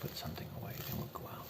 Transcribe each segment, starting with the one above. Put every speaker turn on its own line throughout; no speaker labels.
put something away, then we'll go out.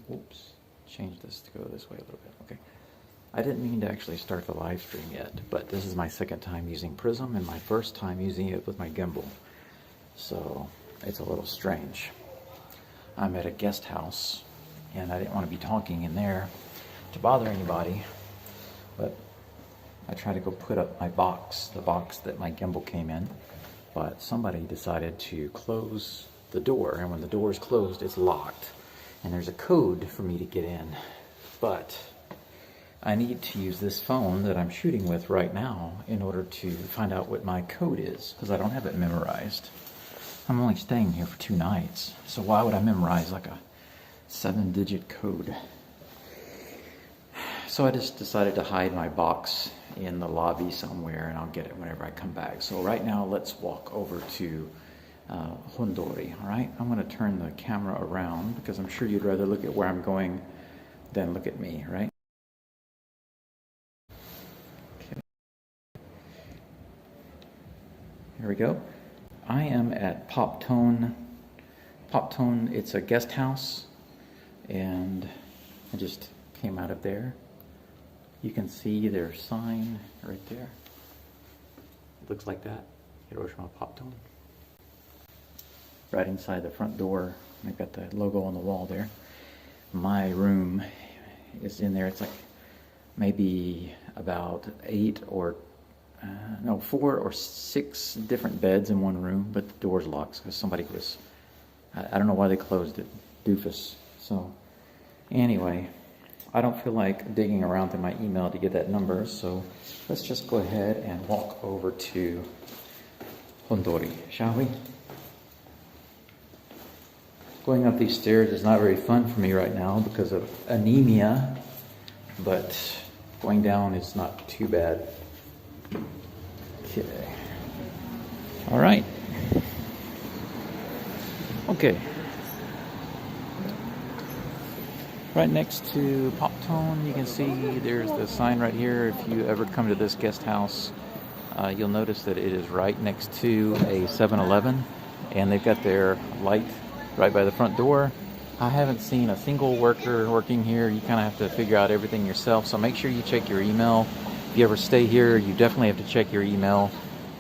Oops, change this to go this way a little bit. Okay. I didn't mean to actually start the live stream yet, but this is my second time using Prism and my first time using it with my gimbal. So it's a little strange. I'm at a guest house and I didn't want to be talking in there to bother anybody, but I tried to go put up my box, the box that my gimbal came in, but somebody decided to close the door, and when the door is closed, it's locked. And there's a code for me to get in, but I need to use this phone that I'm shooting with right now in order to find out what my code is, because I don't have it memorized. I'm only staying here for 2 nights, so why would I memorize like a 7-digit code? So I just decided to hide my box in the lobby somewhere, and I'll get it whenever I come back. So right now, let's walk over to HONDORI, all right? I'm going to turn the camera around because I'm sure you'd rather look at where I'm going than look at me, right? Okay. Here we go. I am at Poptone. Poptone, it's a guest house, and I just came out of there. You can see their sign right there. It looks like that, Hiroshima Poptone. Right inside the front door, I've got the logo on the wall there. My room is in there. It's like maybe about 4 or 6 different beds in one room, but the door's locked because somebody was, I don't know why they closed it, doofus. So anyway, I don't feel like digging around through my email to get that number, so let's just go ahead and walk over to HONDORI, shall we? Going up these stairs is not very fun for me right now because of anemia, but going down is not too bad. Okay. All right. Okay. Right next to Poptone, you can see there's the sign right here. If you ever come to this guest house, you'll notice that it is right next to a 7-Eleven, and they've got their light right by the front door. I haven't seen a single worker working here. You kind of have to figure out everything yourself, so make sure you check your email. If you ever stay here, you definitely have to check your email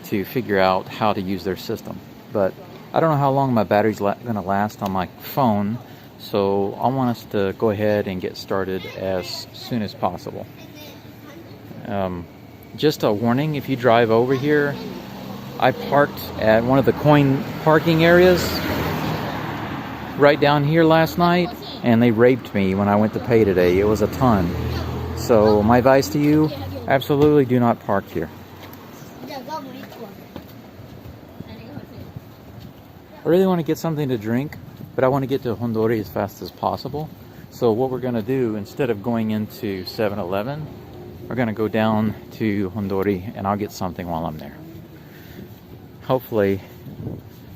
to figure out how to use their system. But I don't know how long my battery's going to last on my phone, so I want us to go ahead and get started as soon as possible. Just a warning, if you drive over here, I parked at one of the coin parking areas right down here last night, and they raped me when I went to pay today. It was a ton. So my advice to you, absolutely do not park here. I really want to get something to drink, but I want to get to HONDORI as fast as possible. So what we're going to do, instead of going into 7-Eleven, we're going to go down to HONDORI, and I'll get something while I'm there. Hopefully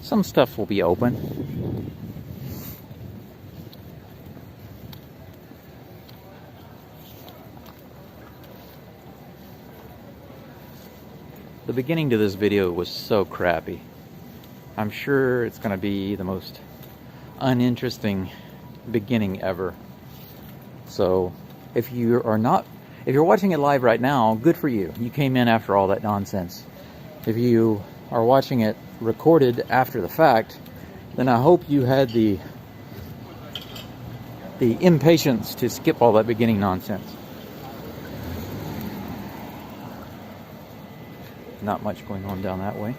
some stuff will be open. The beginning to this video was so crappy. I'm sure it's going to be the most uninteresting beginning ever. So if you're watching it live right now, good for you. You came in after all that nonsense. If you are watching it recorded after the fact, then I hope you had the impatience to skip all that beginning nonsense. Not much going on down that way.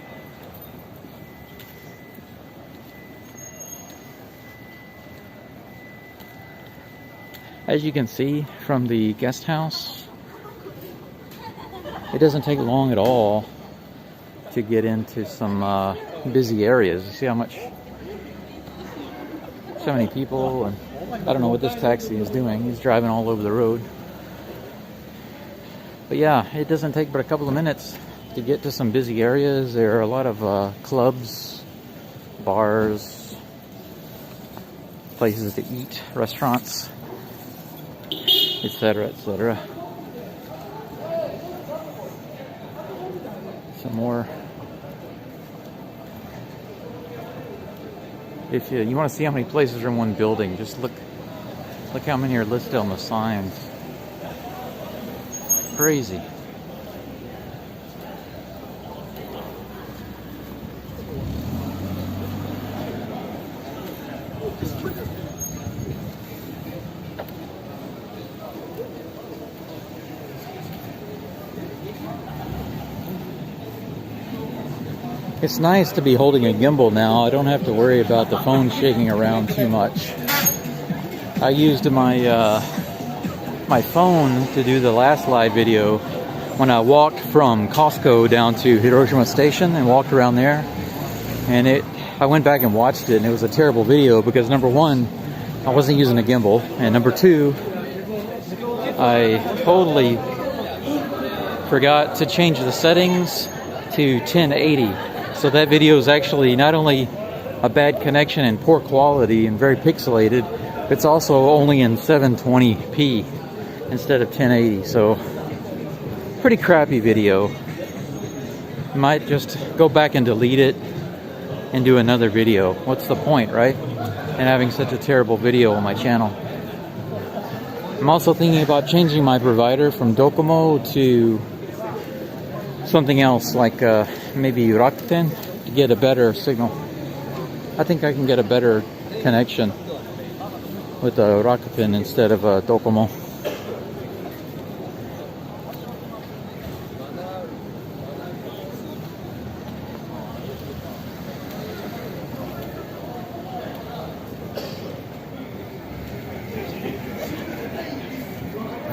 As you can see from the guest house, it doesn't take long at all to get into some busy areas. You see how so many people, and I don't know what this taxi is doing. He's driving all over the road. But yeah, it doesn't take but a couple of minutes to get to some busy areas. There are a lot of clubs, bars, places to eat, restaurants, etc., etc. Some more. If you want to see how many places are in one building, just look how many are listed on the signs. Crazy. It's nice to be holding a gimbal now. I don't have to worry about the phone shaking around too much. I used my my phone to do the last live video when I walked from Costco down to Hiroshima Station and walked around there. And I went back and watched it, and it was a terrible video because number one, I wasn't using a gimbal, and number two, I totally forgot to change the settings to 1080. So that video is actually not only a bad connection and poor quality and very pixelated, it's also only in 720p instead of 1080. So pretty crappy video. Might just go back and delete it and do another video. What's the point, right? And having such a terrible video on my channel. I'm also thinking about changing my provider from Docomo to something else, like maybe Rakuten, to get a better signal. I think I can get a better connection with a Rakuten instead of a Docomo.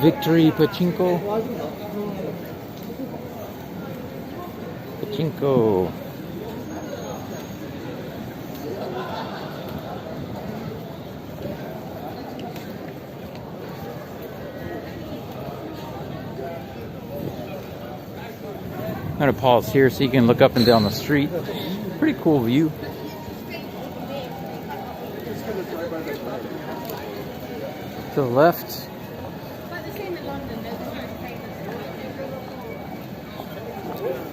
Victory Pachinko. Pachinko. I'm going to pause here so you can look up and down the street. Pretty cool view. To the left.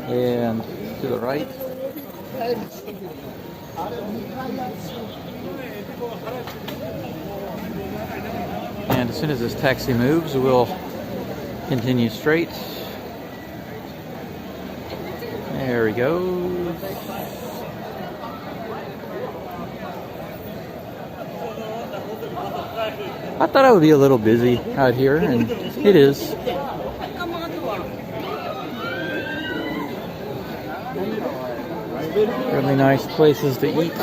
And to the right. And as soon as this taxi moves, we'll continue straight. There we go. I thought I would be a little busy out here, and it is. Really nice places to eat.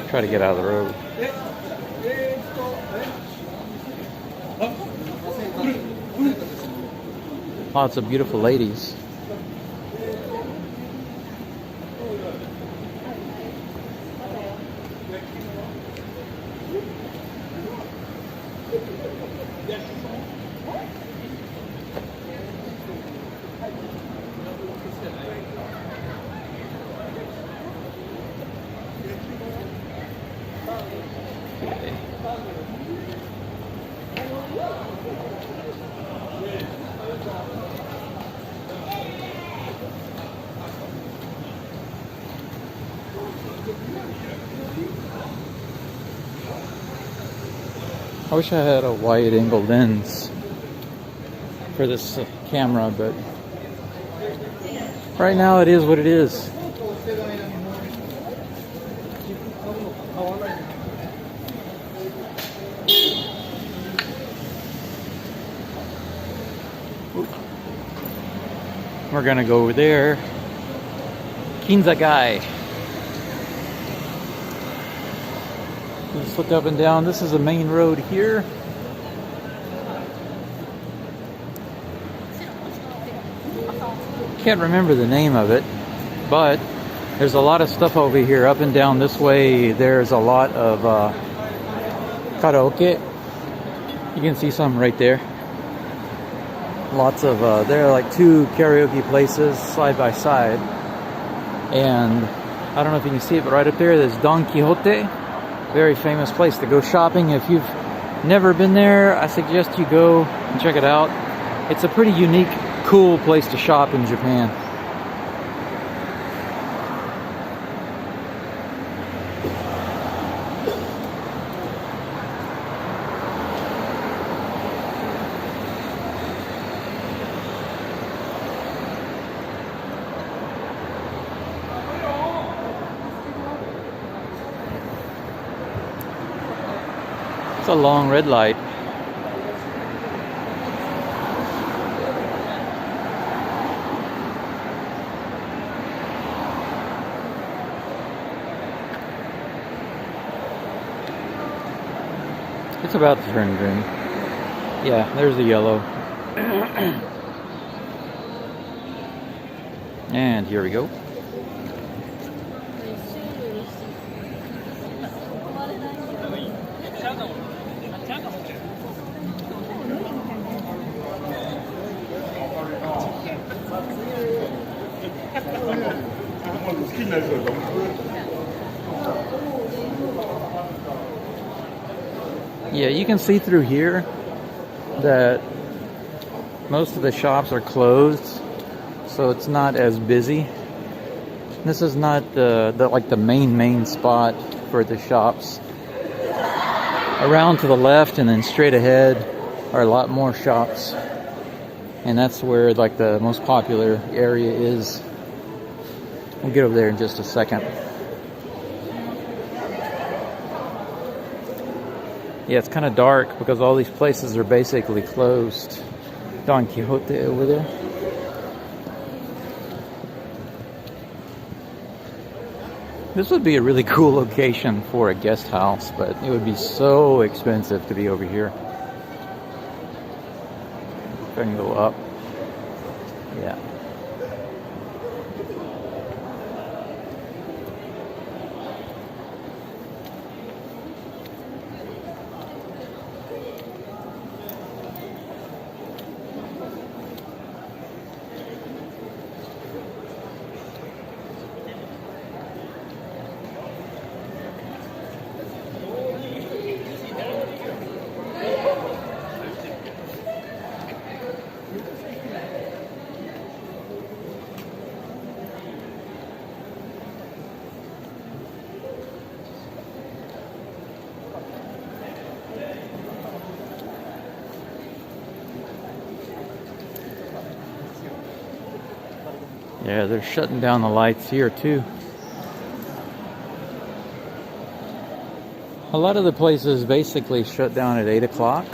Try to get out of the road. Lots of beautiful ladies. I wish I had a wide angle lens for this camera, but right now it is what it is. We're gonna go over there. Kinzagai. Just look up and down. This is the main road here. Can't remember the name of it, but there's a lot of stuff over here. Up and down this way, there's a lot of karaoke. You can see some right there. Lots of, there are like two karaoke places side by side. And I don't know if you can see it, but right up there, there's Don Quixote. Very famous place to go shopping. If you've never been there, I suggest you go and check it out. It's a pretty unique, cool place to shop in Japan. It's a long red light. It's about to turn green. Yeah, there's the yellow. And here we go. Yeah, you can see through here that most of the shops are closed, so it's not as busy. This is not the main spot for the shops. Around to the left and then straight ahead are a lot more shops, and that's where like the most popular area is. We'll get over there in just a second. Yeah, it's kind of dark because all these places are basically closed. Don Quixote over there. This would be a really cool location for a guest house, but it would be so expensive to be over here. If I can go up. Yeah. Yeah, they're shutting down the lights here too. A lot of the places basically shut down at 8 o'clock.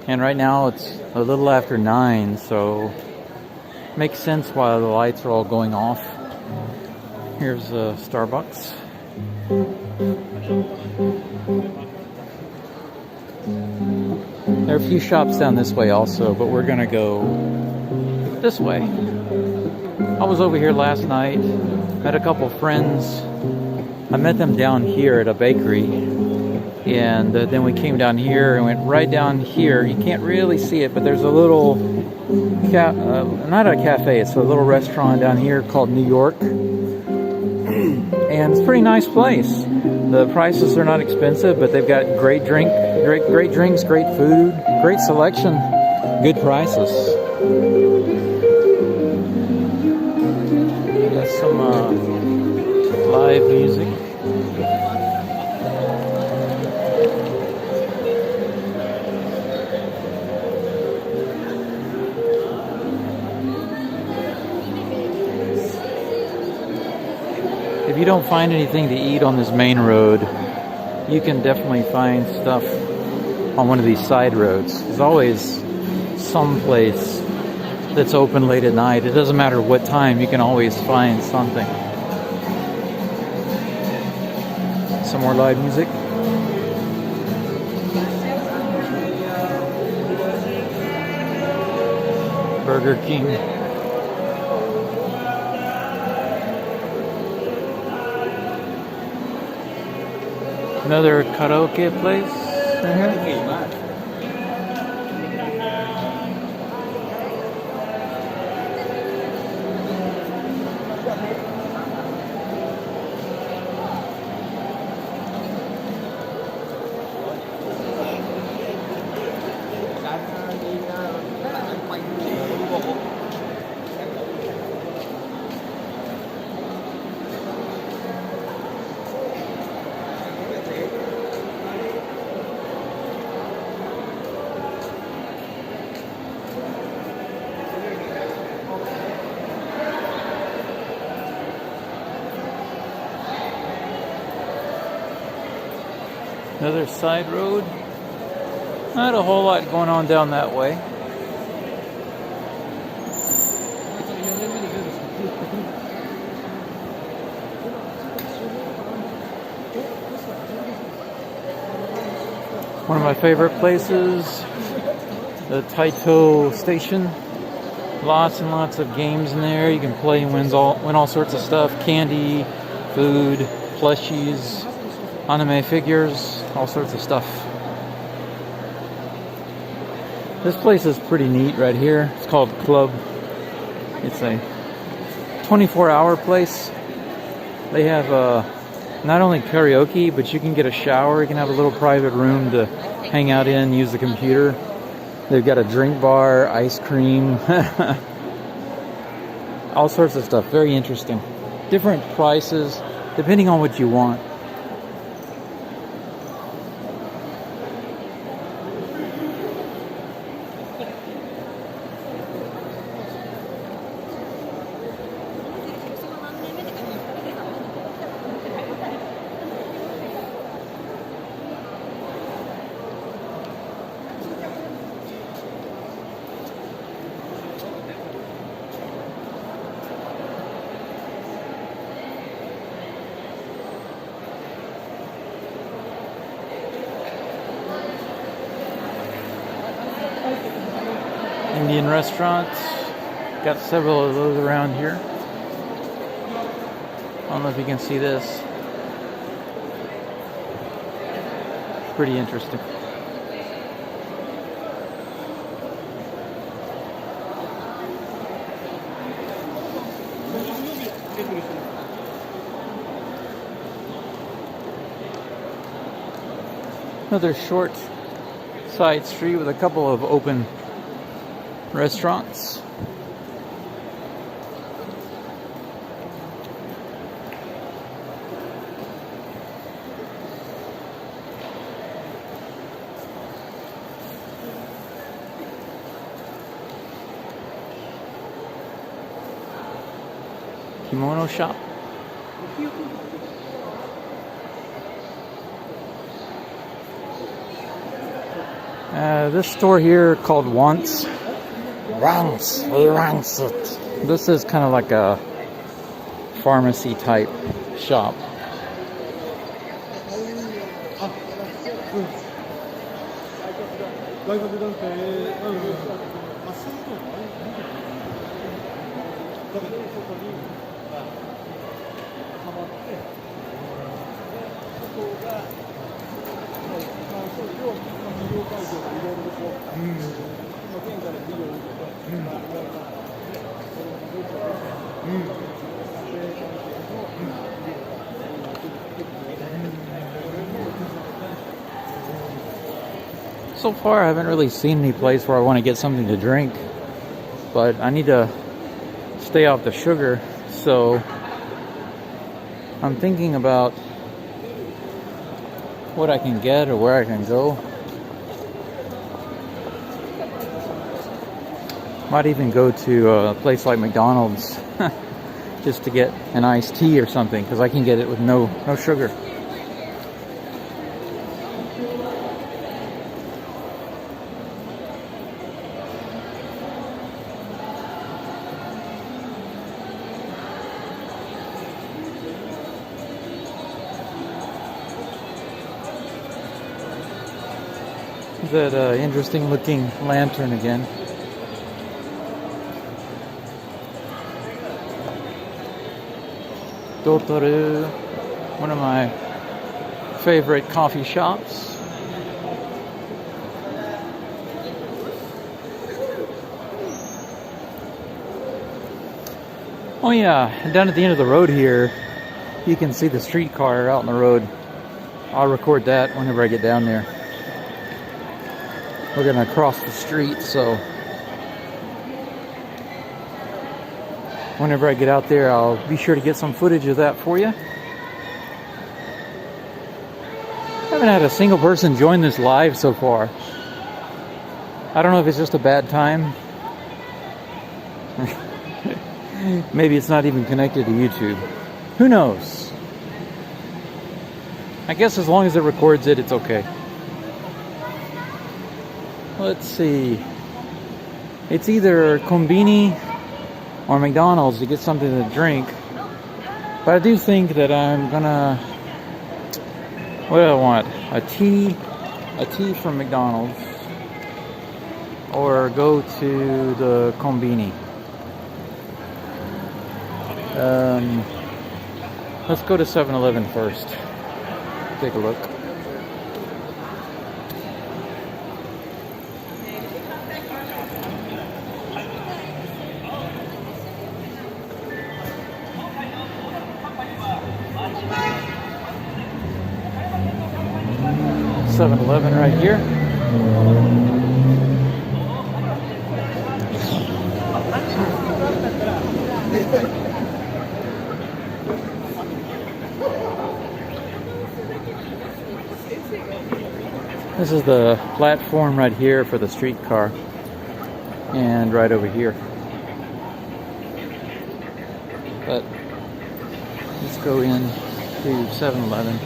And right now it's a little after 9, so it makes sense why the lights are all going off. Here's Starbucks. There are a few shops down this way also, but we're gonna go this way. I was over here last night, met a couple friends. I met them down here at a bakery, and then we came down here and went right down here. You can't really see it, but there's a little, not a cafe, it's a little restaurant down here called New York. And it's a pretty nice place. The prices are not expensive, but they've got great drinks, great food, great selection, good prices. Some live music. you don't find anything to eat on this main road, you can definitely find stuff on one of these side roads. There's always some place that's open late at night. It doesn't matter what time, you can always find something. Some more live music. Burger King. Another karaoke place right here. Another side road. Not a whole lot going on down that way. One of my favorite places, the Taito Station. Lots and lots of games in there. You can play and win all sorts of stuff. Candy, food, plushies, anime figures, all sorts of stuff. This place is pretty neat right here. It's called Club. It's a 24-hour place. They have not only karaoke, but you can get a shower. You can have a little private room to hang out in, use the computer. They've got a drink bar, ice cream, all sorts of stuff. Very interesting. Different prices, depending on what you want. Indian restaurants. Got several of those around here. I don't know if you can see this. Pretty interesting. Another short side street with a couple of open restaurants. Kimono shop. This store here called Once. He wants it. This is kind of like a pharmacy type shop. So far, I haven't really seen any place where I want to get something to drink, but I need to stay off the sugar, so I'm thinking about what I can get or where I can go. Might even go to a place like McDonald's. just to get an iced tea or something, because I can get it with no sugar. That interesting looking lantern again. Dotoru, one of my favorite coffee shops. Oh yeah, down at the end of the road here, you can see the streetcar out on the road. I'll record that whenever I get down there. We're gonna cross the street, so whenever I get out there, I'll be sure to get some footage of that for you. I haven't had a single person join this live so far. I don't know if it's just a bad time. Maybe it's not even connected to YouTube. Who knows? I guess as long as it records it, it's okay. Let's see. It's either Konbini or McDonald's to get something to drink. But I do think that I'm gonna... What do I want? A tea from McDonald's. Or go to the Konbini. Let's go to 7-Eleven first. Take a look. .7-Eleven right here. This is the platform right here for the streetcar, and right over here. But let's go in to 7-Eleven.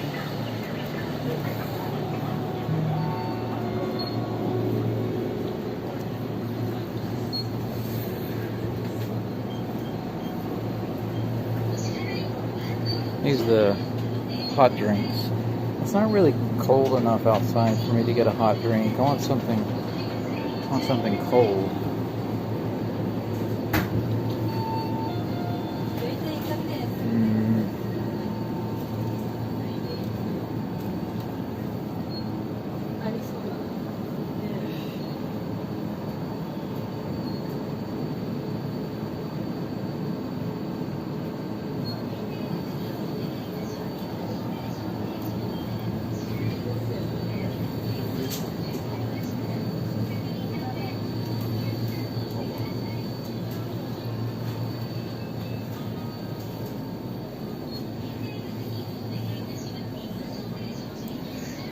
These are the hot drinks. It's not really cold enough outside for me to get a hot drink. I want something cold.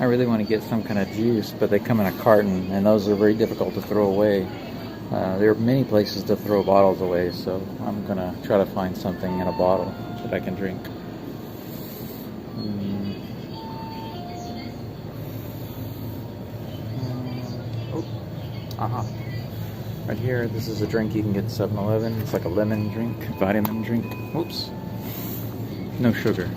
I really want to get some kind of juice, but they come in a carton, and those are very difficult to throw away. There are many places to throw bottles away, so I'm going to try to find something in a bottle that I can drink. Right here, this is a drink you can get at 7-Eleven. It's like a lemon drink, vitamin drink. Whoops. No sugar.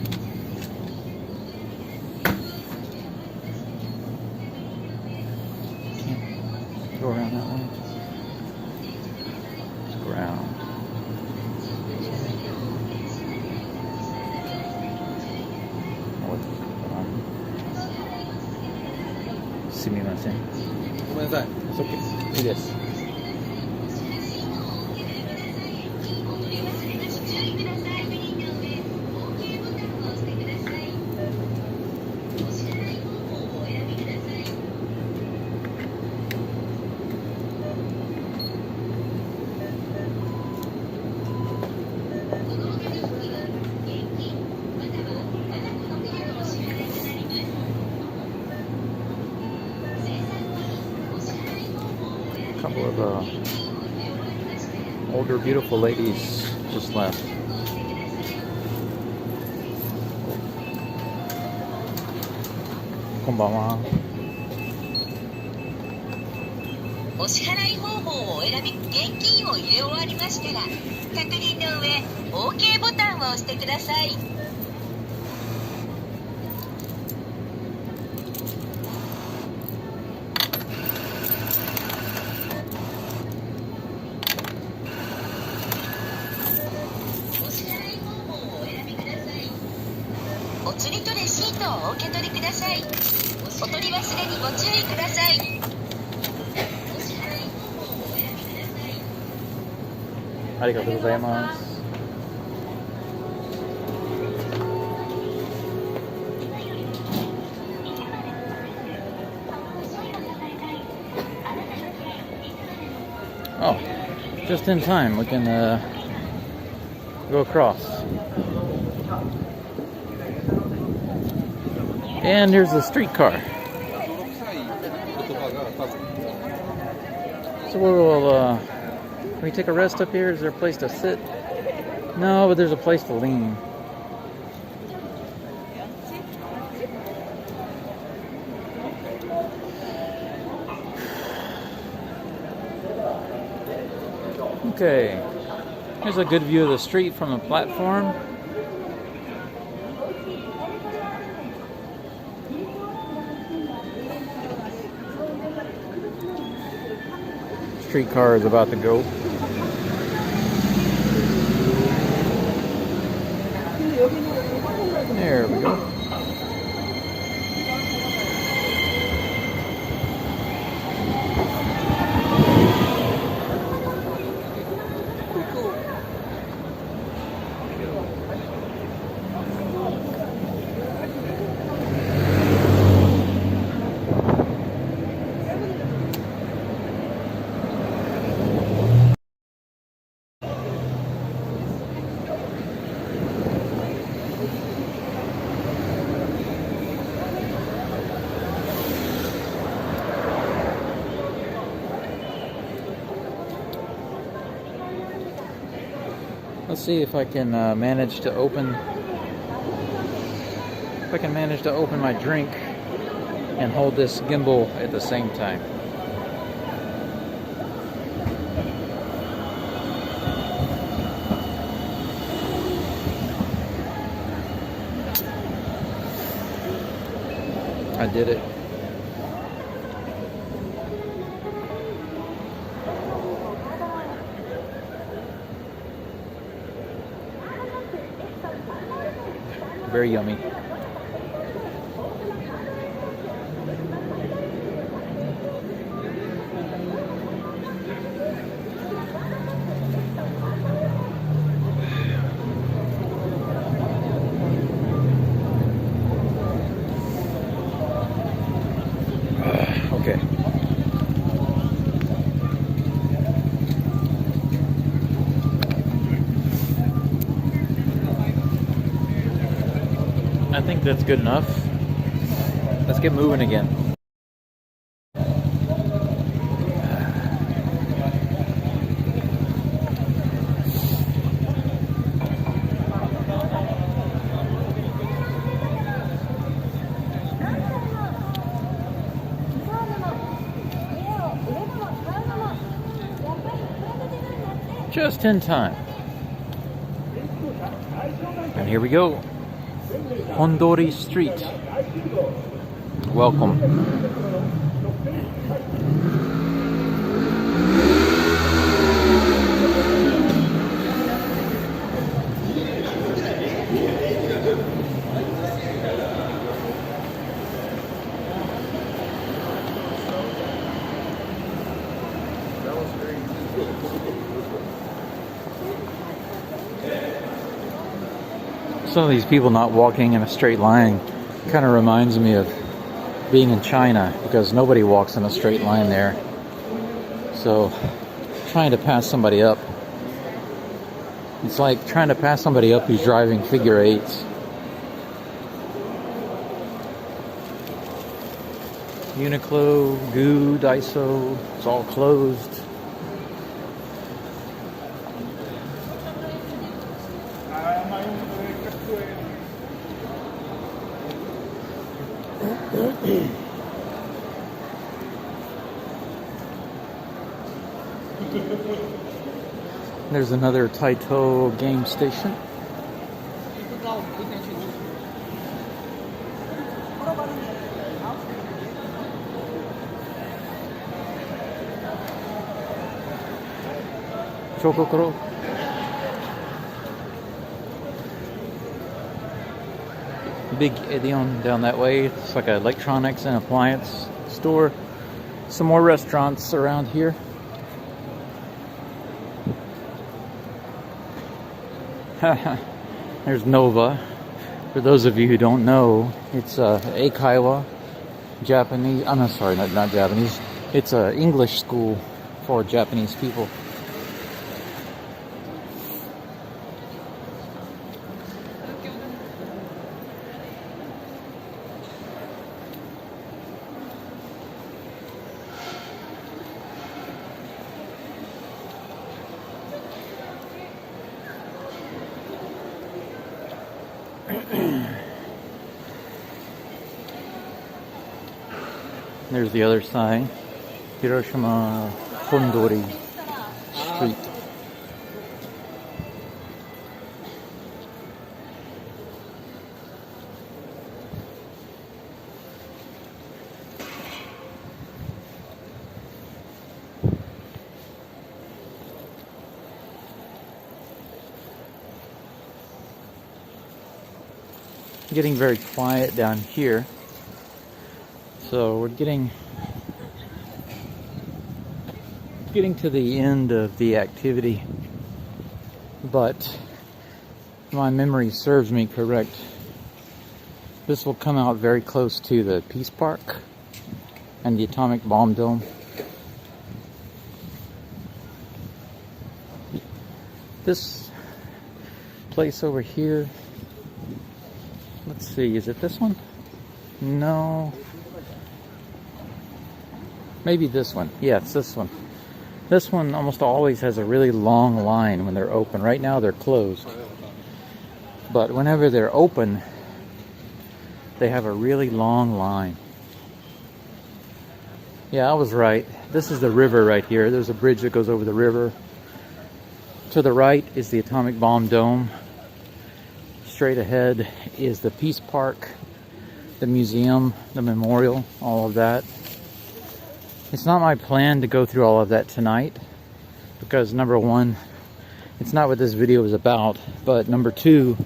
Go around that one. Let's go around. Sumimasen. It's okay. Do this. Couple of older beautiful ladies just left. こんばんは。
お支払い方法をお選び、現金を入れ終わりましたら、確認の上、OK ボタンを押してください。お支払い方法をお選びください。お釣りとレシートをお受け取りください。お取り忘れにご注意ください。お支払い方法をお選びください。
ありがとうございます。Oh, just in time. We can go across. And here's the streetcar. So we'll, can we take a rest up here? Is there a place to sit? No, but there's a place to lean. Okay, here's a good view of the street from the platform. Streetcar is about to go. There we go. Let's see if I can manage to open my drink and hold this gimbal at the same time. I did it. Very yummy. Okay. I think that's good enough. Let's get moving again. Just in time. And here we go. HONDORI Street. Welcome. Some of these people not walking in a straight line kind of reminds me of being in China, because nobody walks in a straight line there. So trying to pass somebody up, it's like trying to pass somebody up who's driving figure eights. Uniqlo, Goo, Daiso, it's all closed. There's another Taito game station. Chokokoro. Big Edion down that way. It's like an electronics and appliance store. Some more restaurants around here. There's Nova. For those of you who don't know, it's Eikaiwa, Japanese. I'm not sorry, not Japanese. It's an English school for Japanese people. There's the other side, Hiroshima HONDORI Street. Getting very quiet down here. So we're getting to the end of the activity, but my memory serves me correct. This will come out very close to the Peace Park and the Atomic Bomb Dome. This place over here, let's see, is it this one? No. Maybe this one. Yeah, it's this one. This one almost always has a really long line when they're open. Right now they're closed. But whenever they're open, they have a really long line. Yeah, I was right. This is the river right here. There's a bridge that goes over the river. To the right is the Atomic Bomb Dome. Straight ahead is the Peace Park, the museum, the memorial, all of that. It's not my plan to go through all of that tonight because number one, it's not what this video is about, but number two,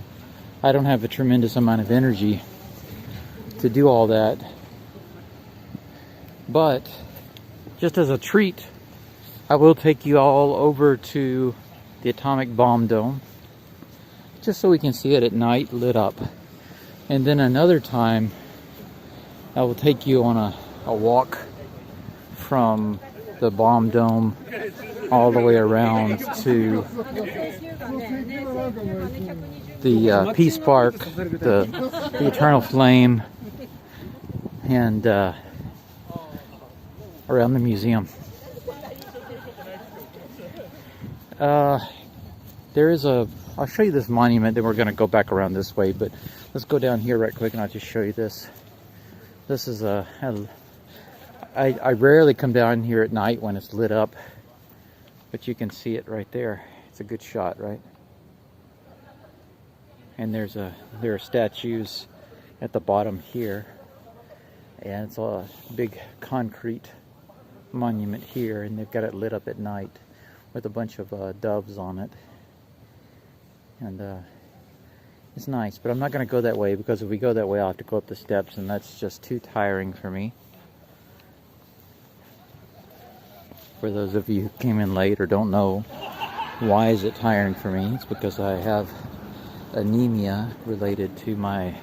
I don't have a tremendous amount of energy to do all that. But just as a treat, I will take you all over to the Atomic Bomb Dome just so we can see it at night lit up. And then another time, I will take you on a walk from the bomb dome all the way around to the Peace Park, the Eternal Flame, and around the museum. There is I'll show you this monument, then we're going to go back around this way, but let's go down here right quick and I'll just show you this. This is I rarely come down here at night when it's lit up, but you can see it right there. It's a good shot, right? And there are statues at the bottom here, and it's a big concrete monument here, and they've got it lit up at night with a bunch of doves on it, and it's nice. But I'm not going to go that way because if we go that way, I'll have to go up the steps, and that's just too tiring for me. For those of you who came in late or don't know, why is it tiring for me? It's because I have anemia related to my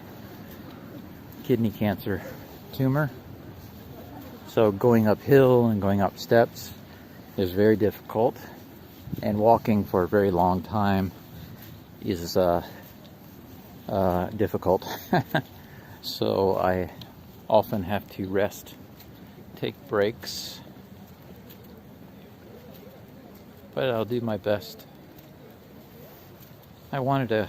kidney cancer tumor. So going uphill and going up steps is very difficult, and walking for a very long time is difficult. So I often have to rest, take breaks. But I'll do my best. I wanted to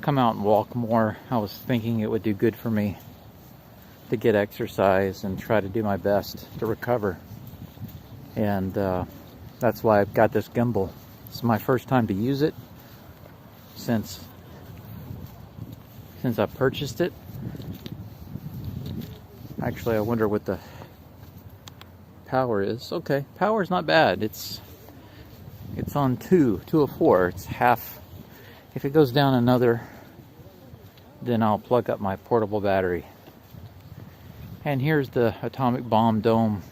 come out and walk more. I was thinking it would do good for me to get exercise and try to do my best to recover. And That's why I've got this gimbal. It's my first time to use it since I purchased it. Actually, I wonder what the power is. Okay, power is not bad. It's on 2 of 4. It's half. If it goes down another, then I'll plug up my portable battery. And here's the atomic bomb dome.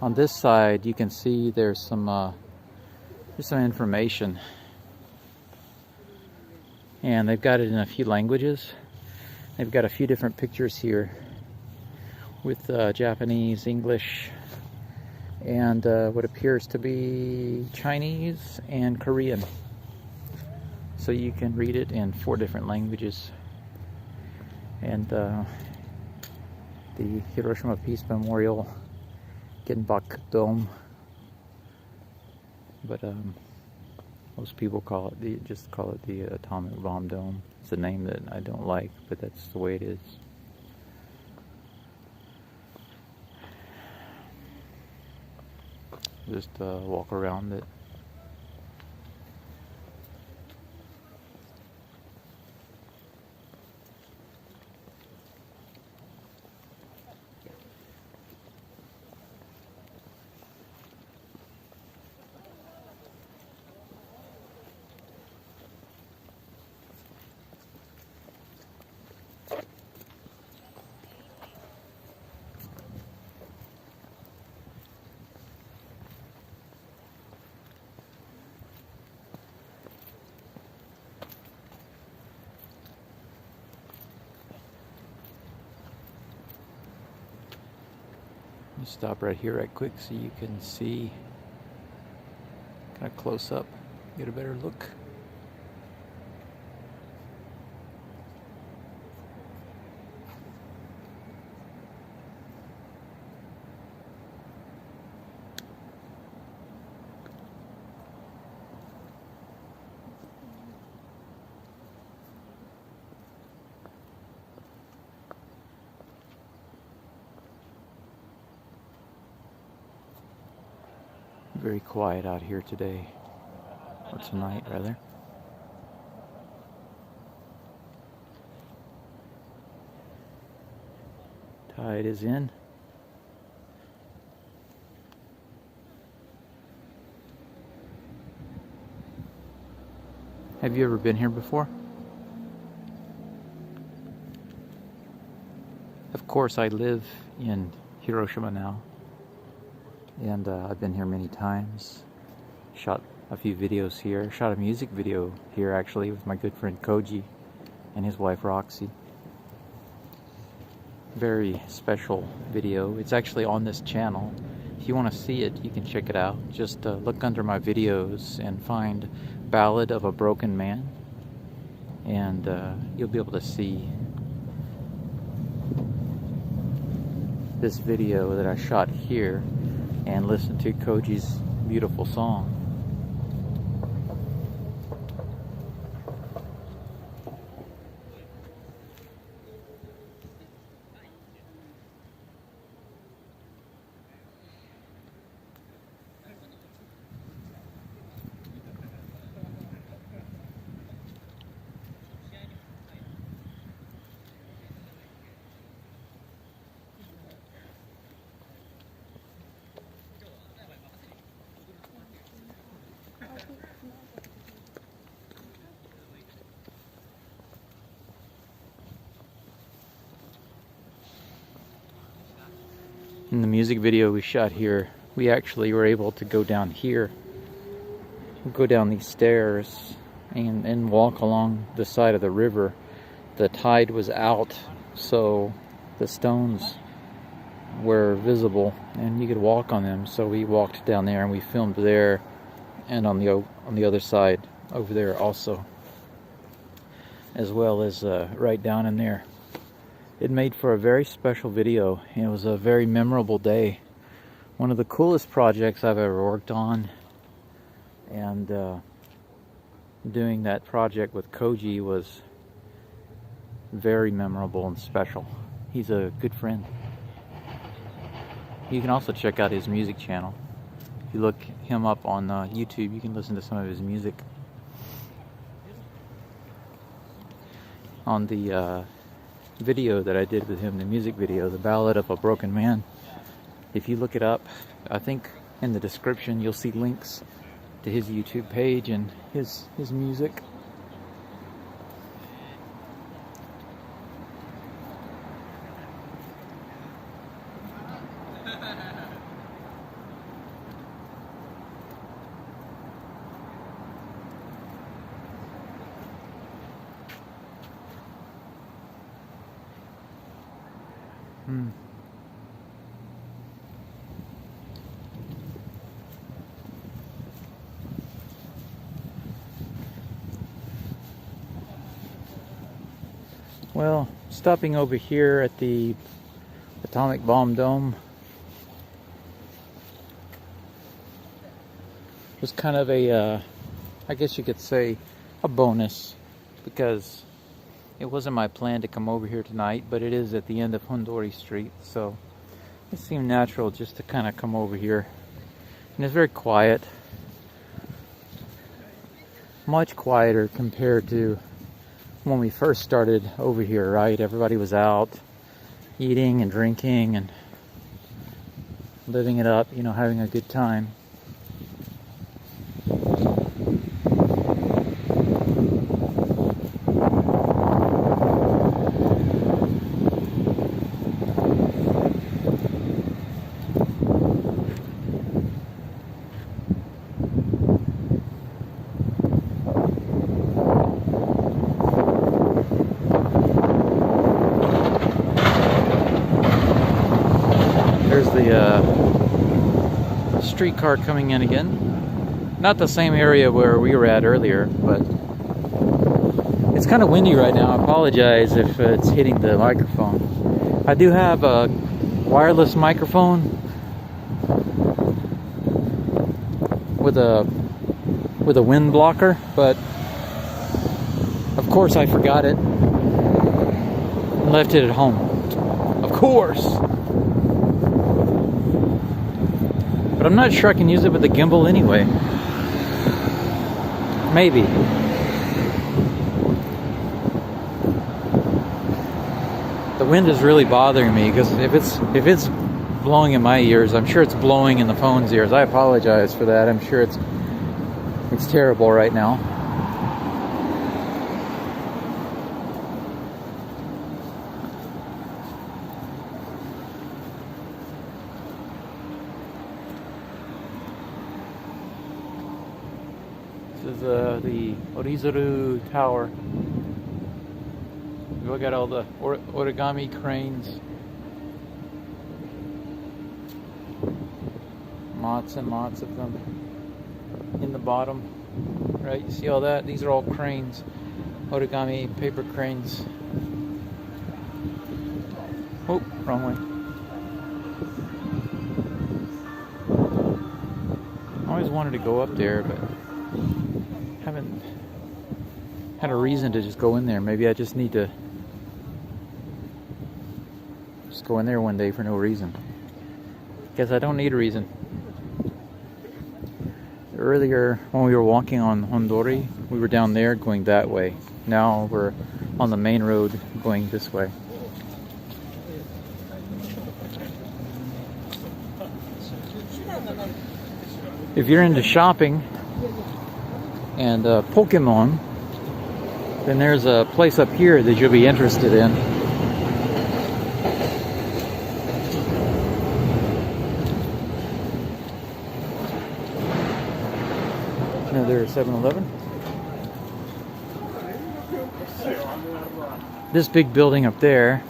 On this side, you can see there's some information, and they've got it in a few languages. They've got a few different pictures here with Japanese, English, and what appears to be Chinese and Korean. So you can read it in 4 different languages. And the Hiroshima Peace Memorial Genbaku Dome, but most people just call it the atomic bomb dome. It's a name that I don't like, but that's the way it is. Just walk around it. Let me stop right here right quick so you can see kind of close up, get a better look. Very quiet out here today, or tonight rather. Tide is in. Have you ever been here before? Of course, I live in Hiroshima now. And I've been here many times. Shot a few videos here. Shot a music video here actually with my good friend Koji and his wife Roxy. Very special video. It's actually on this channel. If you want to see it, you can check it out. Just look under my videos and find Ballad of a Broken Man, and you'll be able to see this video that I shot here and listen to Koji's beautiful song. In the music video we shot here, we actually were able to go down here, go down these stairs, and walk along the side of the river. The tide was out, so the stones were visible and you could walk on them. So we walked down there and we filmed there, and on the other side over there also, as well as right down in there. It made for a very special video. It was a very memorable day. One of the coolest projects I've ever worked on. And doing that project with Koji was very memorable and special. He's a good friend. You can also check out his music channel. If you look him up on YouTube, you can listen to some of his music. On the video that I did with him, the music video, The Ballad of a Broken Man, if you look it up, I think in the description you'll see links to his YouTube page and his music. Well, stopping over here at the Atomic Bomb Dome was kind of a, I guess you could say, a bonus, because it wasn't my plan to come over here tonight, but it is at the end of HONDORI Street, so it seemed natural just to kind of come over here. And it's very quiet, much quieter compared to when we first started over here, right? Everybody was out eating and drinking and living it up, you know, having a good time. There's the streetcar coming in again. Not the same area where we were at earlier, but it's kind of windy right now. I apologize if it's hitting the microphone. I do have a wireless microphone with a wind blocker, but of course I forgot it and left it at home. Of course. But I'm not sure I can use it with the gimbal anyway. Maybe. The wind is really bothering me, because if it's blowing in my ears, I'm sure it's blowing in the phone's ears. I apologize for that. I'm sure it's terrible right now. This is the Orizuru Tower. We got all the origami cranes. Lots and lots of them in the bottom. Right, you see all that? These are all cranes. Origami paper cranes. Oh, wrong way. I always wanted to go up there, but haven't had a reason to just go in there. Maybe I just need to just go in there one day for no reason. Guess I don't need a reason. Earlier, when we were walking on HONDORI, we were down there going that way. Now we're on the main road going this way. If you're into shopping and Pokemon, then there's a place up here that you'll be interested in. Another 7-Eleven. This big building up there,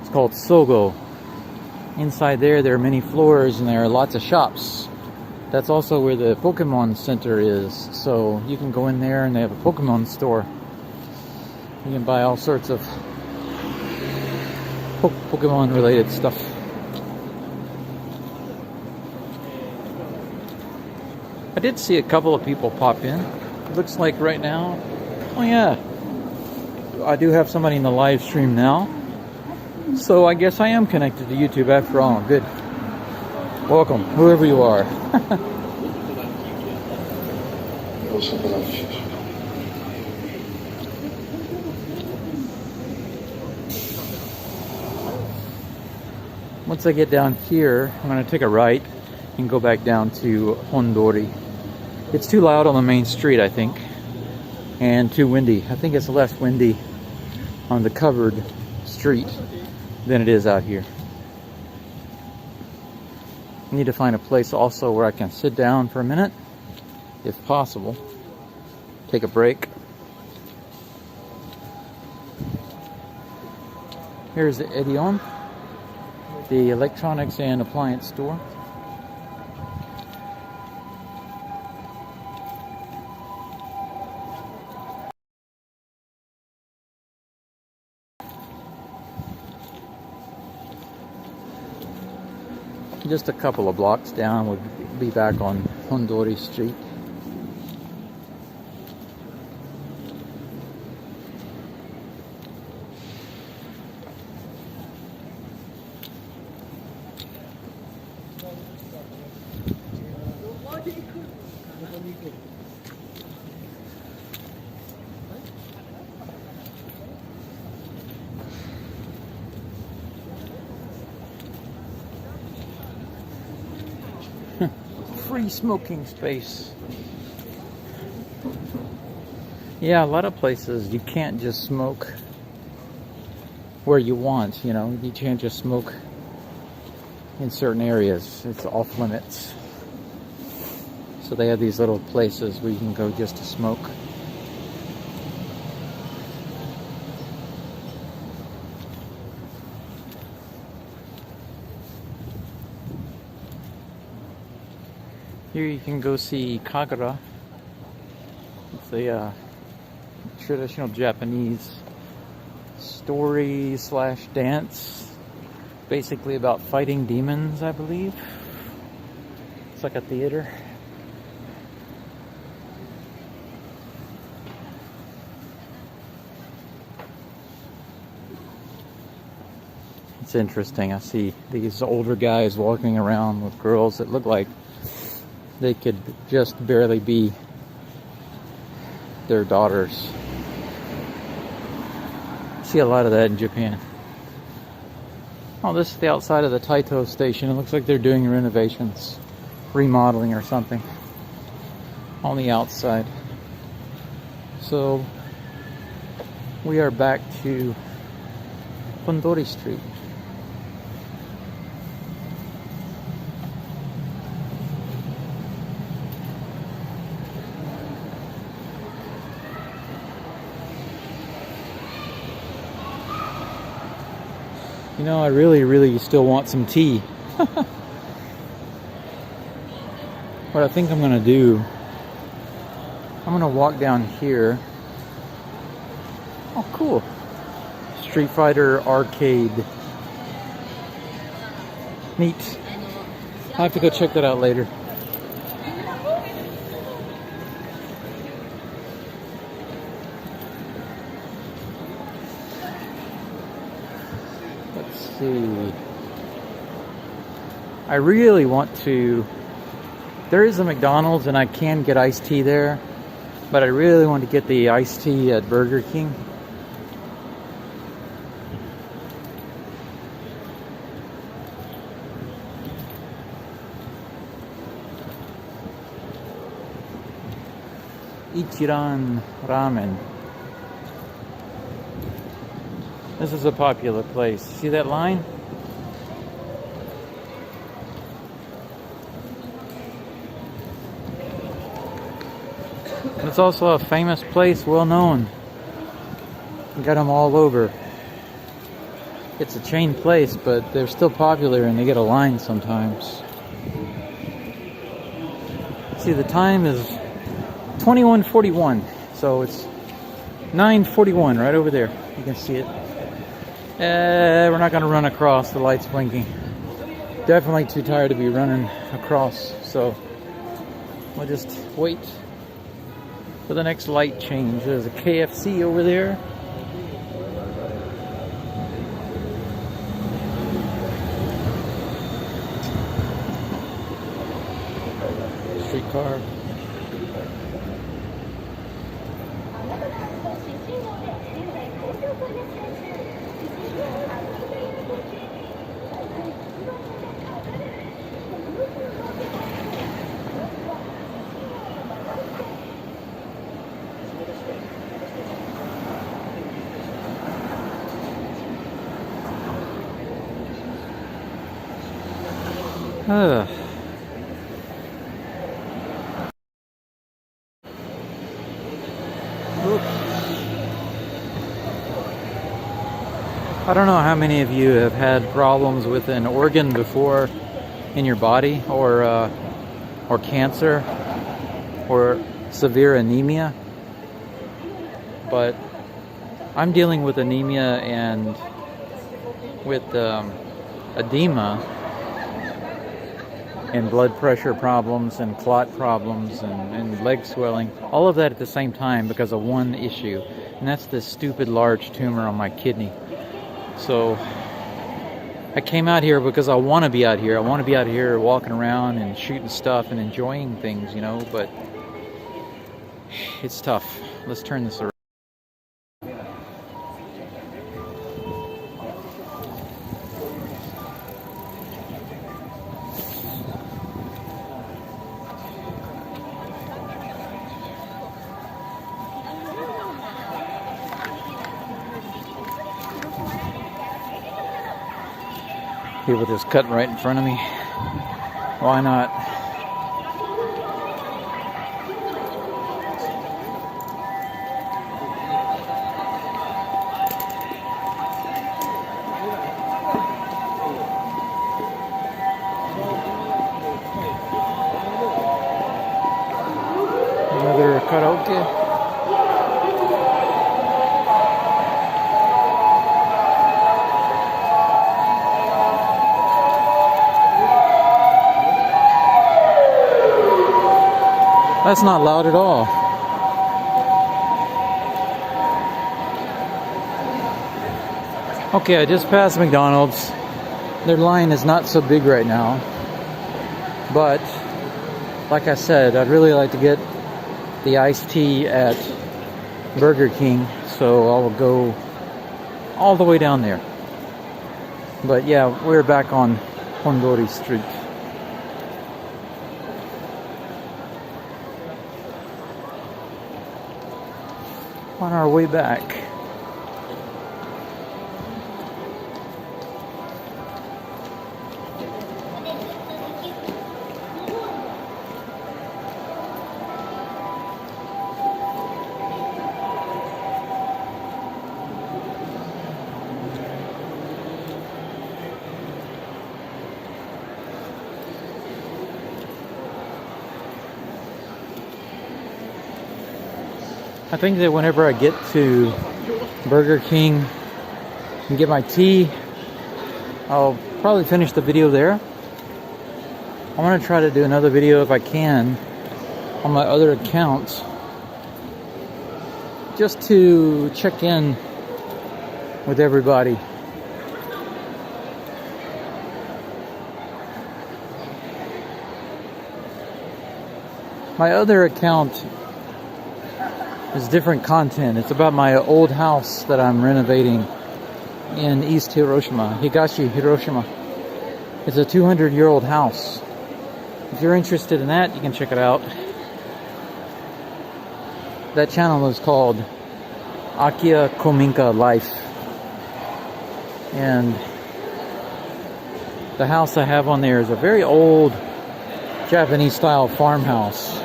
it's called Sogo. Inside there are many floors and there are lots of shops. That's also where the Pokemon Center is. So you can go in there and they have a Pokemon store. You can buy all sorts of Pokemon related stuff. I did see a couple of people pop in. It looks like right now, oh yeah, I do have somebody in the live stream now. So I guess I am connected to YouTube after all. Good. Welcome, whoever you are. Once I get down here, I'm going to take a right and go back down to HONDORI. It's too loud on the main street, I think, and too windy. I think it's less windy on the covered street than it is out here. I need to find a place also where I can sit down for a minute, if possible. Take a break. Here's the Edion, the electronics and appliance store. Just a couple of blocks down, we'll be back on HONDORI Street. Free smoking space. Yeah, a lot of places you can't just smoke where you want, you know, you can't just smoke in certain areas. It's off limits. So they have these little places where you can go just to smoke. Here you can go see Kagura. It's a traditional Japanese story / dance. Basically about fighting demons, I believe. It's like a theater. It's interesting. I see these older guys walking around with girls that look like they could just barely be their daughters. See a lot of that in Japan. Oh, this is the outside of the Taito station. It looks like they're doing renovations, remodeling or something on the outside. So we are back to HONDORI Street. You know, I really still want some tea. What I think I'm gonna do, I'm gonna walk down here. Oh, cool. Street Fighter arcade. Neat. I'll have to go check that out later. See, I really want to. There is a McDonald's and I can get iced tea there, but I really want to get the iced tea at Burger King. Ichiran Ramen. This is a popular place. See that line? It's also a famous place, well known. You got them all over. It's a chain place, but they're still popular and they get a line sometimes. See, the time is 21:41, so it's 9:41 right over there. You can see it. We're not going to run across, the light's blinking. Definitely too tired to be running across, so we'll just wait for the next light change. There's a KFC over there. streetcar. Ugh. I don't know how many of you have had problems with an organ before in your body, or cancer, or severe anemia, but I'm dealing with anemia and with edema and blood pressure problems and clot problems and leg swelling, all of that at the same time because of one issue, and that's this stupid large tumor on my kidney. So I came out here because I want to be out here. I want to be out here walking around and shooting stuff and enjoying things, you know, but it's tough. Let's turn this around. People just cutting right in front of me. Why not? Another karaoke. That's not loud at all. Okay, I just passed McDonald's. Their line is not so big right now. But, like I said, I'd really like to get the iced tea at Burger King. So I will go all the way down there. But yeah, we're back on HONDORI Street. On our way back. I think that whenever I get to Burger King and get my tea, I'll probably finish the video there. I want to try to do another video if I can on my other accounts, just to check in with everybody. My other account is different content. It's about my old house that I'm renovating in East Hiroshima, Higashi Hiroshima. It's a 200-year-old house. If you're interested in that, you can check it out. That channel is called Akiya Kominka Life. And the house I have on there is a very old Japanese style farmhouse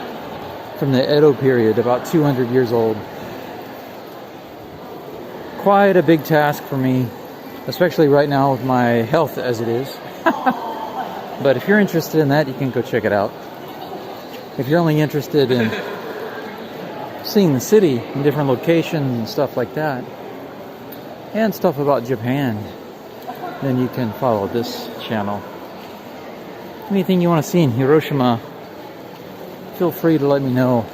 from the Edo period, about 200 years old. Quite a big task for me, especially right now with my health as it is. But if you're interested in that, you can go check it out. If you're only interested in seeing the city in different locations and stuff like that, and stuff about Japan, then you can follow this channel. Anything you want to see in Hiroshima, feel free to let me know.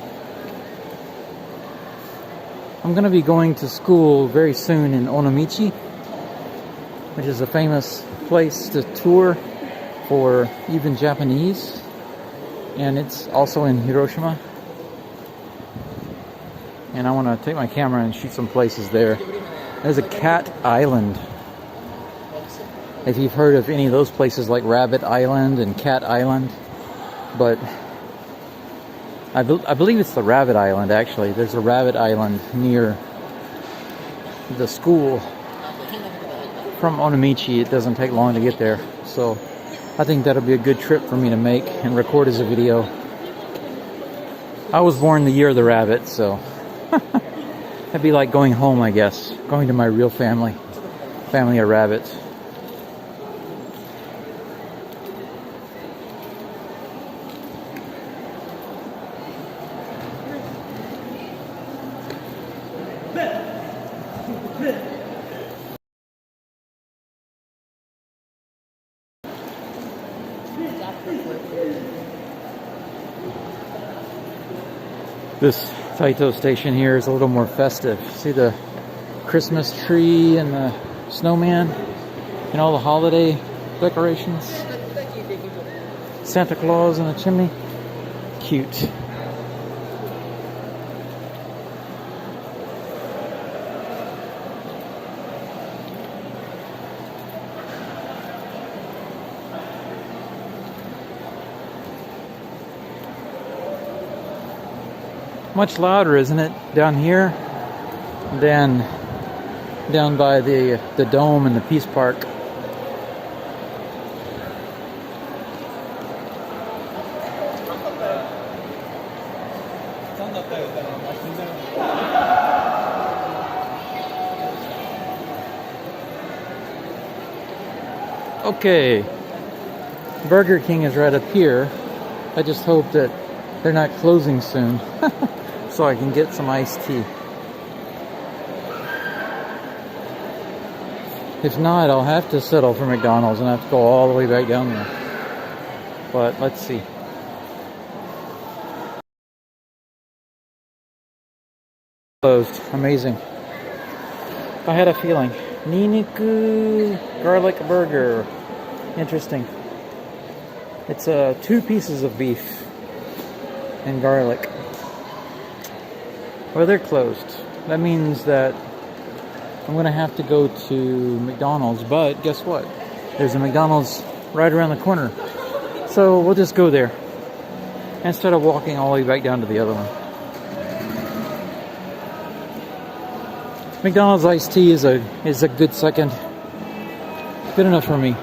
I'm going to be going to school very soon in Onomichi, which is a famous place to tour for even Japanese. And it's also in Hiroshima. And I want to take my camera and shoot some places there. There's a cat island. If you've heard of any of those places like Rabbit Island and Cat Island. But I believe it's the Rabbit Island, actually. There's a Rabbit Island near the school. From Onomichi, it doesn't take long to get there. So I think that'll be a good trip for me to make and record as a video. I was born the year of the rabbit, so that'd be like going home, I guess. Going to my real family. Family of rabbits. This Taito station here is a little more festive. See the Christmas tree and the snowman and all the holiday decorations. Santa Claus in the chimney. Cute. Much louder, isn't it, down here than down by the dome and the Peace Park. Okay, Burger King is right up here. I just hope that they're not closing soon. So I can get some iced tea. If not, I'll have to settle for McDonald's and have to go all the way back down there. But let's see. Closed. Amazing. I had a feeling. Niniku garlic burger. Interesting. It's 2 pieces of beef and garlic. Well, they're closed. That means that I'm going to have to go to McDonald's. But guess what? There's a McDonald's right around the corner. So we'll just go there instead of walking all the way back down to the other one. McDonald's iced tea is a good second. Good enough for me.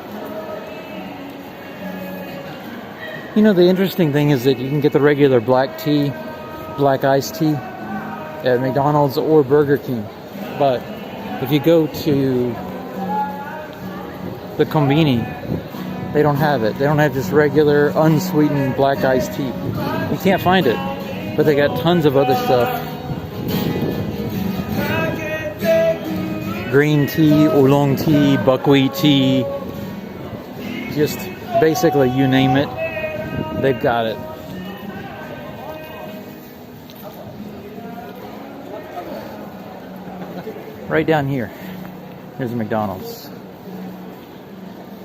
You know, the interesting thing is that you can get the regular black tea, black iced tea at McDonald's or Burger King. But if you go to the Konbini, they don't have it. They don't have just regular unsweetened black iced tea. You can't find it. But they got tons of other stuff. Green tea, oolong tea, buckwheat tea. Just basically you name it, they've got it. Right down here, there's a McDonald's.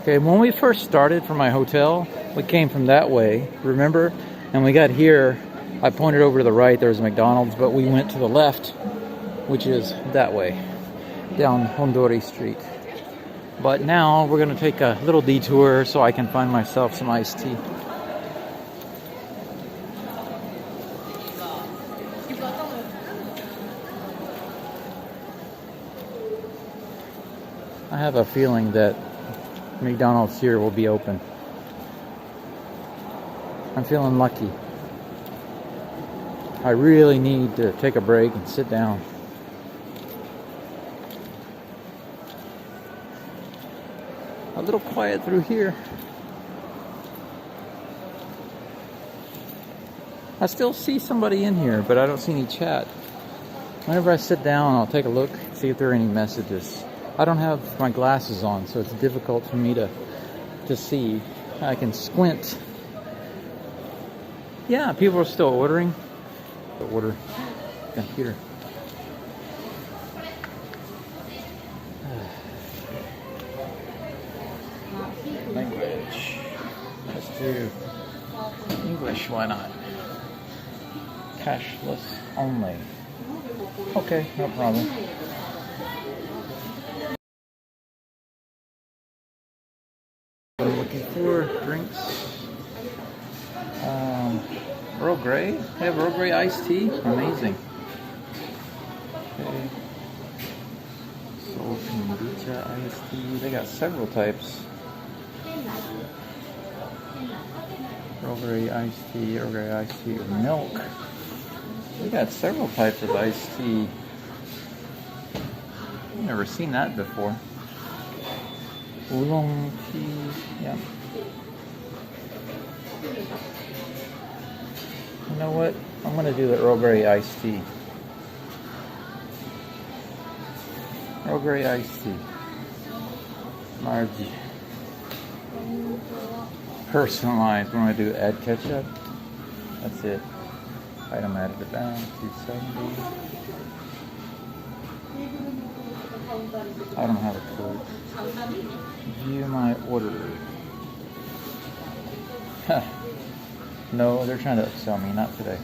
Okay, when we first started from my hotel, we came from that way, remember? And we got here, I pointed over to the right, there was a McDonald's, but we went to the left, which is that way, down HONDORI Street. But now we're going to take a little detour so I can find myself some iced tea. I have a feeling that McDonald's here will be open. I'm feeling lucky. I really need to take a break and sit down. A little quiet through here. I still see somebody in here, but I don't see any chat. Whenever I sit down, I'll take a look, see if there are any messages. I don't have my glasses on, so it's difficult for me to see. I can squint. Yeah, people are still ordering. Order computer. Language. Let's do English. English, why not? Cashless only. Okay, no problem. What I'm looking for, drinks. Earl Grey? They have Earl Grey iced tea? Amazing. Okay. Soul kombucha iced tea. They got several types. Earl Grey iced tea, Earl Grey iced tea with milk. We got several types of iced tea. I've never seen that before. Oolong tea, yeah. You know what? I'm gonna do the Earl Grey iced tea. Earl Grey iced tea. Margie. Personalized. What am I do? Add ketchup. That's it. Item added to balance. 270. I don't have a code. View my order. Huh. No, they're trying to upsell me. Not today.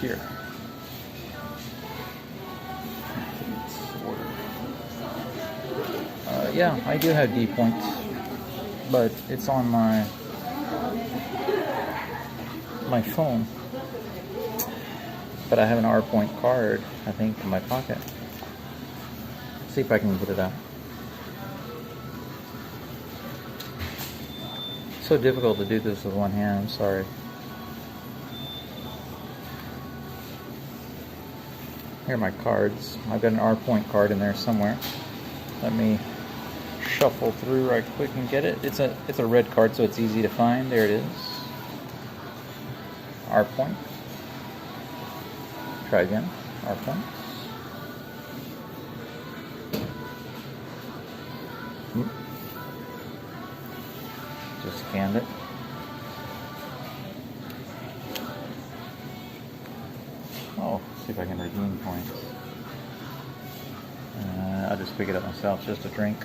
Here. Yeah, I do have D points, but it's on my phone. But I have an R point card, I think, in my pocket. Let's see if I can get it out. It's so difficult to do this with one hand. I'm sorry. Here are my cards. I've got an R point card in there somewhere. Let me shuffle through right quick and get it. It's a red card, so it's easy to find. There it is. R point. Try again. R point. Just scanned it. Oh, let's see if I can redeem points. I'll just pick it up myself, just a drink.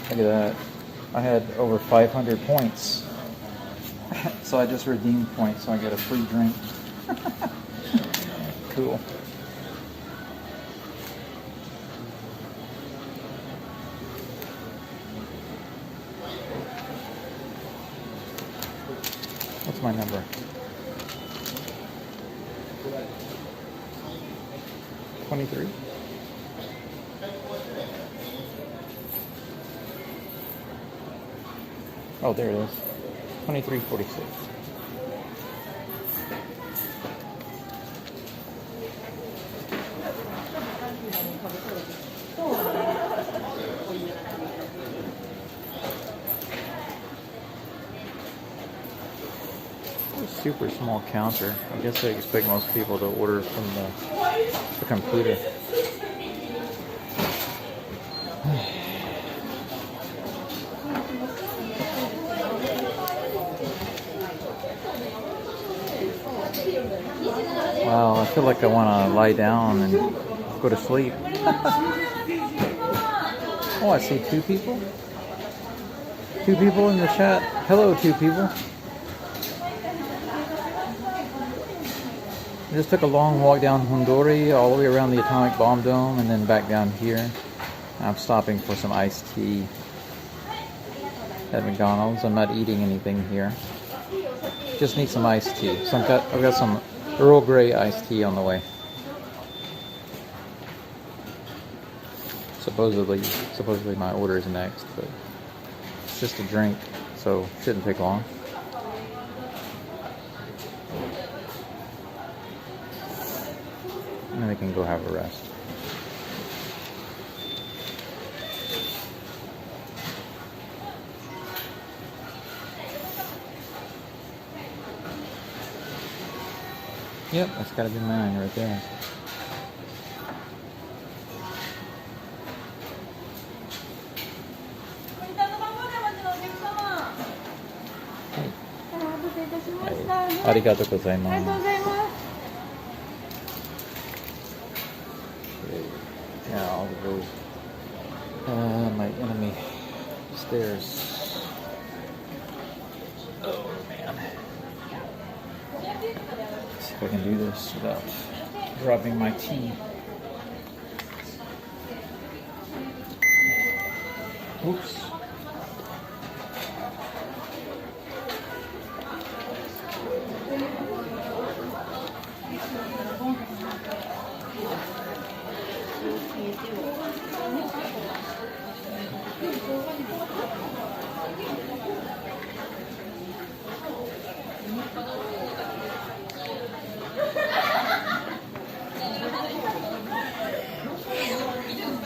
Look at that. I had over 500 points. So I just redeemed points so I get a free drink. Cool. What's my number? 23? Oh, there it is. 2346. Super small counter. I guess I expect most people to order from the computer. Wow, I feel like I want to lie down and go to sleep. Oh, I see 2 people. 2 people in the chat. Hello, 2 people. I just took a long walk down HONDORI, all the way around the atomic bomb dome, and then back down here. I'm stopping for some iced tea at McDonald's. I'm not eating anything here. Just need some iced tea. So I've got some Earl Grey iced tea on the way. Supposedly my order is next, but it's just a drink, so it shouldn't take long. And then we can go have a rest. Yep, that's gotta be mine right there. Arigatou gozaimasu. Now I'll go my enemy stairs. if I can do this without dropping my tea. Oops.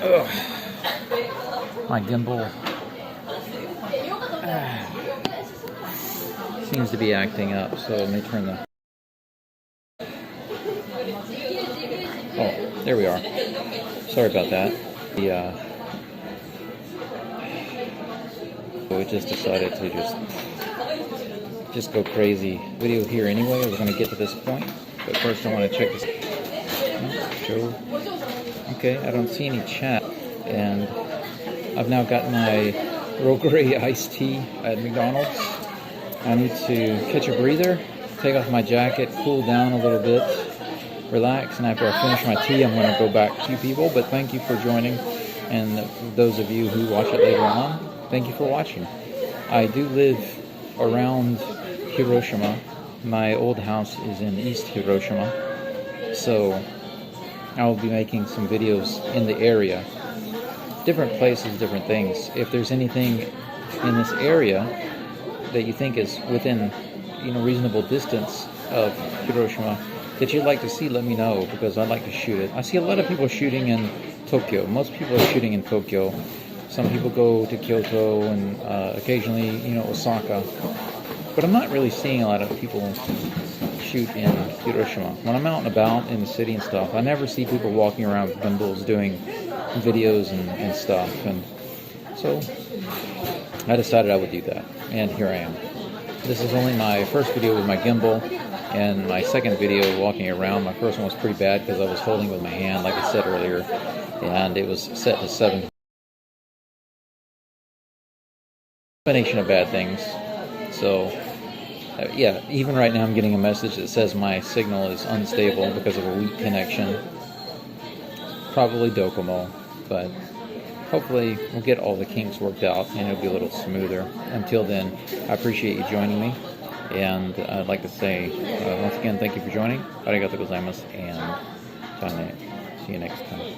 Ugh. My gimbal seems to be acting up, so let me turn the... Oh, there we are. Sorry about that. We just decided to just go crazy. Video here anyway. I was going to get to this point, but first I want to check this. Show. Okay, I don't see any chat, and I've now got my Earl Grey iced tea at McDonald's. I need to catch a breather, take off my jacket, cool down a little bit, relax, and after I finish my tea, I'm going to go back to you people. But thank you for joining, and those of you who watch it later on, thank you for watching. I do live around Hiroshima. My old house is in East Hiroshima, so I will be making some videos in the area. Different places, different things. If there's anything in this area that you think is within, reasonable distance of Hiroshima that you'd like to see, let me know, because I'd like to shoot it. I see a lot of people shooting in Tokyo. Most people are shooting in Tokyo. Some people go to Kyoto and occasionally, Osaka. But I'm not really seeing a lot of people shoot in Hiroshima. When I'm out and about in the city and stuff, I never see people walking around with gimbals doing videos and stuff. And so I decided I would do that. And here I am. This is only my first video with my gimbal and my second video walking around. My first one was pretty bad because I was holding with my hand, like I said earlier, and it was set to 7. Combination of bad things. So yeah, even right now I'm getting a message that says my signal is unstable because of a weak connection. Probably Docomo, but hopefully we'll get all the kinks worked out and it'll be a little smoother. Until then, I appreciate you joining me, and I'd like to say once again, thank you for joining. Arigatou gozaimasu, and see you next time.